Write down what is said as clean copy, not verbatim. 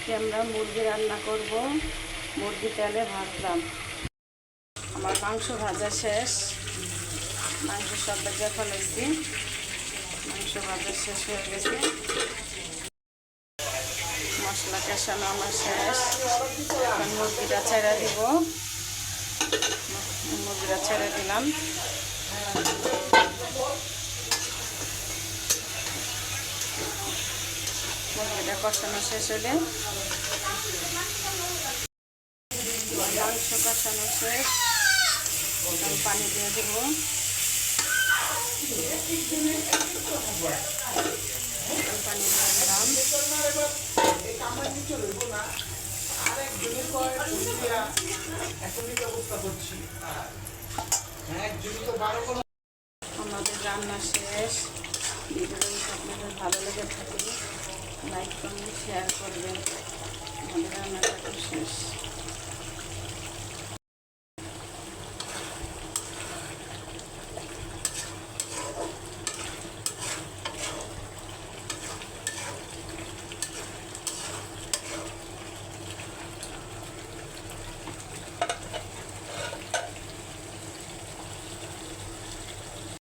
আজকে আমরা মুরগি রান্না করব। মুরগি তেলে ভাজলাম। আমার মাংস ভাজা শেষ, মাংস সব ভেজে ফেলেছি। মাংস ভাজা শেষ হয়ে গেছে, মশলা কষানো আমার শেষ। এখন মুরগিটা ছেড়ে দিব। মুরগিটা ছেড়ে দিলাম। মুরগিটা কষানো শেষ হলে মাংস কষানো শেষ, পানি দিয়ে দেব। পানি দিয়ে দিলাম। আমাদের রান্না শেষ। ভিডিওটা যদি আপনাদের ভালো লেগে থাকে লাইক করবেন, শেয়ার করবেন। আমাদের রান্নাটা শেষ।